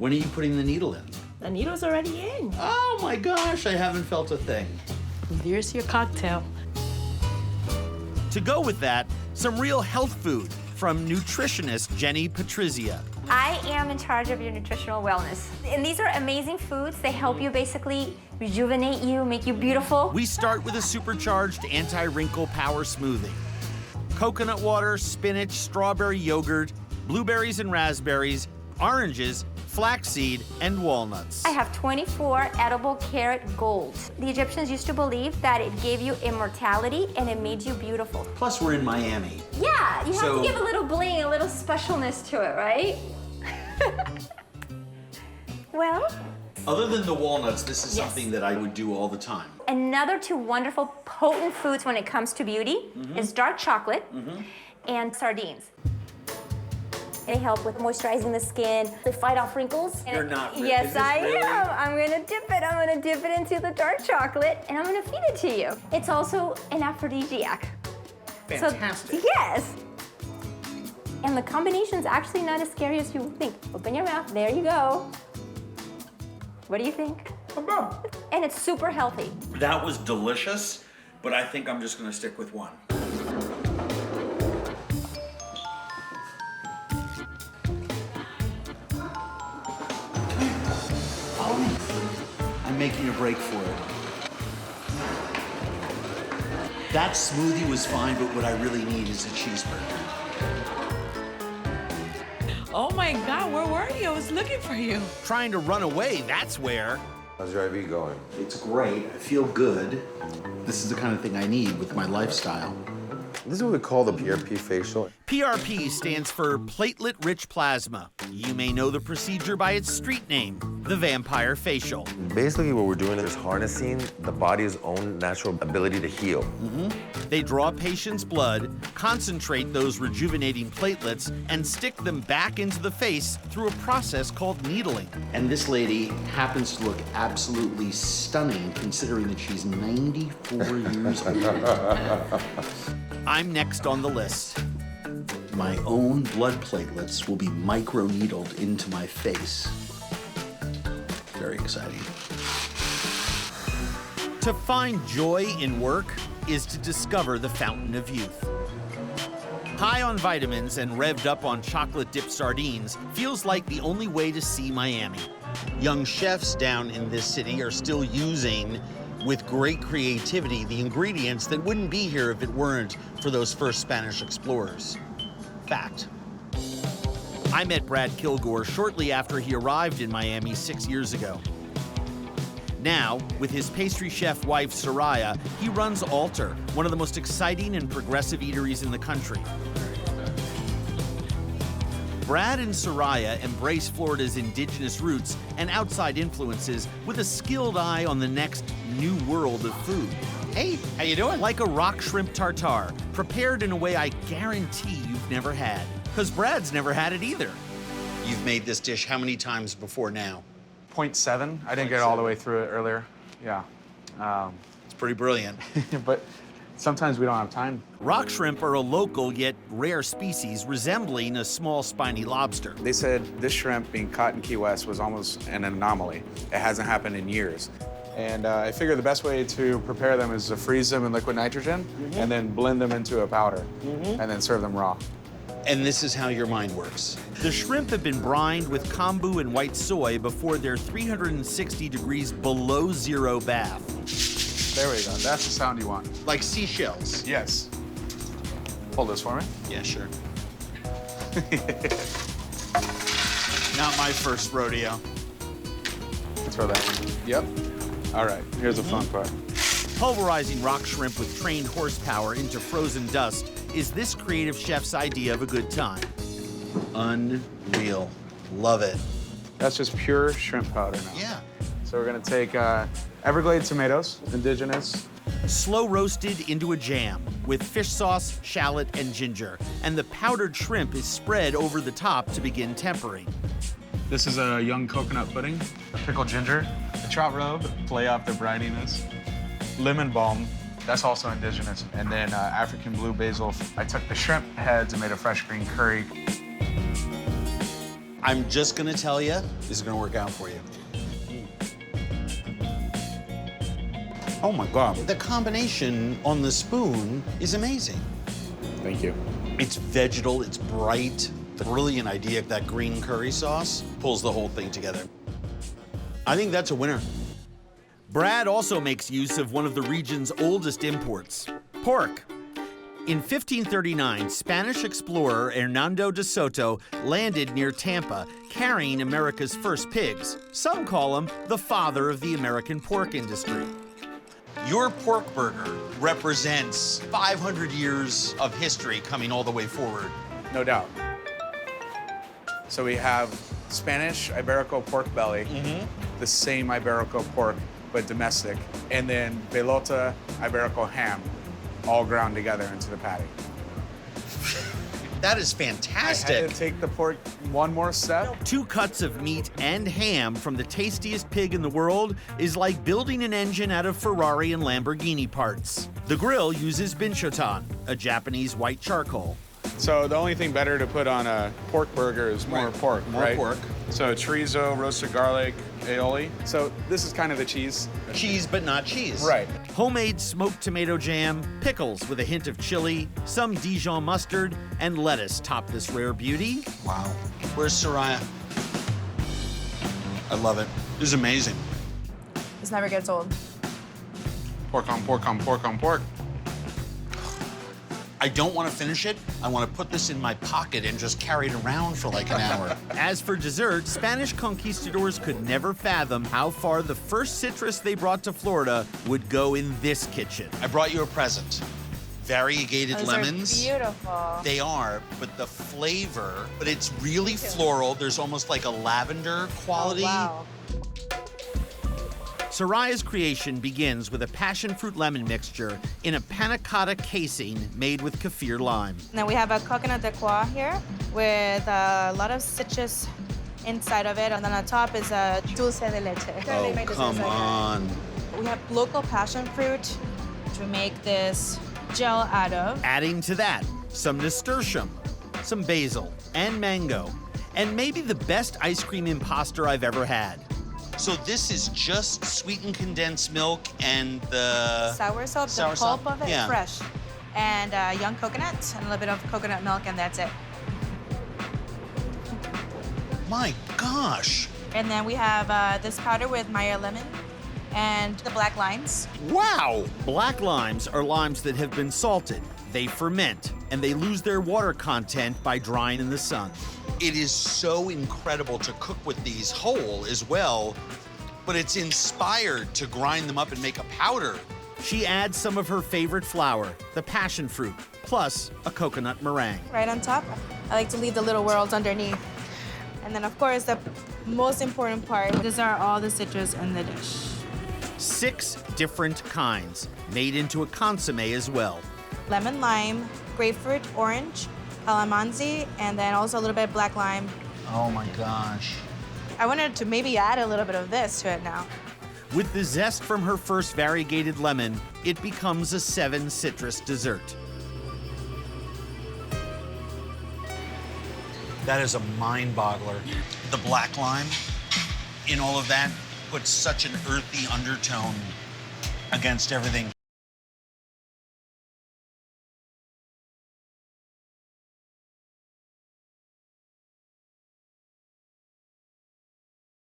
When are you putting the needle in? The needle's already in. Oh my gosh, I haven't felt a thing. Here's your cocktail. To go with that, some real health food from nutritionist Jenny Patrizia. I am in charge of your nutritional wellness. And these are amazing foods. They help you basically rejuvenate you, make you beautiful. We start with a supercharged anti-wrinkle power smoothie. Coconut water, spinach, strawberry yogurt, blueberries and raspberries, oranges, flaxseed, and walnuts. I have 24 edible carrot golds. The Egyptians used to believe that it gave you immortality and it made you beautiful. Plus, we're in Miami. Yeah, you have to give a little bling, a little specialness to it, right? Well, Other than the walnuts, this is Yes. something that I would do all the time. another two wonderful, potent foods when it comes to beauty is dark chocolate and sardines. They help with moisturizing the skin. They fight off wrinkles. You're not really- Yes, is this I really? am. I'm gonna dip it. I'm gonna dip it into the dark chocolate, and I'm gonna feed it to you. It's also an aphrodisiac. Fantastic. So, yes. And the combination's actually not as scary as you would think. Open your mouth. There you go. What do you think? And it's super healthy. That was delicious, but I think I'm just gonna stick with one. I'm making a break for it. That smoothie was fine, but what I really need is a cheeseburger. Oh my God, where were you? I was looking for you. Trying to run away, that's where. How's your IV going? It's great. I feel good. This is the kind of thing I need with my lifestyle. This is what we call the PRP facial. PRP stands for platelet-rich plasma. You may know the procedure by its street name, the vampire facial. Basically, what we're doing is harnessing the body's own natural ability to heal. They draw a patient's blood, concentrate those rejuvenating platelets, and stick them back into the face through a process called needling. And this lady happens to look absolutely stunning considering that she's 94 years old. I'm next on the list. My own blood platelets will be micro-needled into my face. Very exciting. To find joy in work is to discover the fountain of youth. High on vitamins and revved up on chocolate-dipped sardines feels like the only way to see Miami. Young chefs down in this city are still using, with great creativity, the ingredients that wouldn't be here if it weren't for those first Spanish explorers. Fact. I met Brad Kilgore shortly after he arrived in Miami 6 years ago. Now, with his pastry chef wife, Soraya, he runs Alter, one of the most exciting and progressive eateries in the country. Brad and Soraya embrace Florida's indigenous roots and outside influences with a skilled eye on the next new world of food. Hey, how you doing? Like a rock shrimp tartare, prepared in a way I guarantee you've never had. Because Brad's never had it either. You've made this dish how many times before now? 0.7. I didn't get all the way through it earlier. Yeah. It's pretty brilliant. But sometimes we don't have time. Rock shrimp are a local yet rare species resembling a small spiny lobster. They said this shrimp being caught in Key West was almost an anomaly. It hasn't happened in years. And I figured the best way to prepare them is to freeze them in liquid nitrogen and then blend them into a powder and then serve them raw. And this is how your mind works. The shrimp have been brined with kombu and white soy before their 360 degrees below zero bath. There we go. That's the sound you want. Like seashells. Yes. Hold this for me. Yeah, sure. Not my first rodeo. Throw that in. Yep. All right, here's the fun part. Pulverizing rock shrimp with trained horsepower into frozen dust is this creative chef's idea of a good time. Unreal. Love it. That's just pure shrimp powder now. Yeah. So we're gonna take Everglades tomatoes, indigenous. Slow roasted into a jam with fish sauce, shallot, and ginger. And the powdered shrimp is spread over the top to begin tempering. This is a young coconut pudding, pickled ginger, a trout robe, play off the brininess, lemon balm, that's also indigenous, and then African blue basil. I took the shrimp heads and made a fresh green curry. I'm just gonna tell you, this is gonna work out for you. Oh my God. The combination on the spoon is amazing. Thank you. It's vegetal, it's bright. The brilliant idea of that green curry sauce pulls the whole thing together. I think that's a winner. Brad also makes use of one of the region's oldest imports, pork. In 1539, Spanish explorer Hernando de Soto landed near Tampa, carrying America's first pigs. Some call him the father of the American pork industry. Your pork burger represents 500 years of history coming all the way forward. No doubt. So we have Spanish Iberico pork belly, the same Iberico pork, but domestic, and then Belota Iberico ham, all ground together into the patty. That is I fantastic. had to take the pork one more step. 2 cuts of meat and ham from the tastiest pig in the world is like building an engine out of Ferrari and Lamborghini parts. The grill uses binchotan, a Japanese white charcoal. So the only thing better to put on a pork burger is more pork, More right? pork. So chorizo, roasted garlic, aioli. So this is kind of the cheese. Cheese, but not cheese. Right. Homemade smoked tomato jam, pickles with a hint of chili, some Dijon mustard, and lettuce top this rare beauty. Wow. Where's Soraya? I love it. This is amazing. This never gets old. Pork on pork on pork on pork. I don't want to finish it. I want to put this in my pocket and just carry it around for like an hour. As for dessert, Spanish conquistadors could never fathom how far the first citrus they brought to Florida would go in this kitchen. I brought you a present. Variegated Those lemons. are beautiful. They are, but the flavor, but it's really floral. There's almost like a lavender quality. Oh, wow. Soraya's creation begins with a passion fruit lemon mixture in a panna cotta casing made with kaffir lime. Then we have a coconut de croix here with a lot of citrus inside of it, and then on top is a dulce de leche. Oh, come on. We have local passion fruit to make this gel out of. Adding to that, some nasturtium, some basil, and mango, and maybe the best ice cream imposter I've ever had. So this is just sweetened condensed milk and the Sour soap, Sour the pulp sop, of it, yeah. fresh. And young coconut, and a little bit of coconut milk, and that's it. My gosh. And then we have this powder with Meyer lemon and the black limes. Wow. Black limes are limes that have been salted. They ferment, and they lose their water content by drying in the sun. It is so incredible to cook with these whole as well, but it's inspired to grind them up and make a powder. She adds some of her favorite flour, the passion fruit, plus a coconut meringue. Right on top. I like to leave the little worlds underneath. And then, of course, the most important part, these are all the citrus in the dish. 6 different kinds, made into a consomme as well. Lemon, lime, grapefruit, orange, calamansi, and then also a little bit of black lime. Oh my gosh. I wanted to maybe add a little bit of this to it now. With the zest from her first variegated lemon, it becomes a 7 citrus dessert. That is a mind boggler. The black lime in all of that puts such an earthy undertone against everything.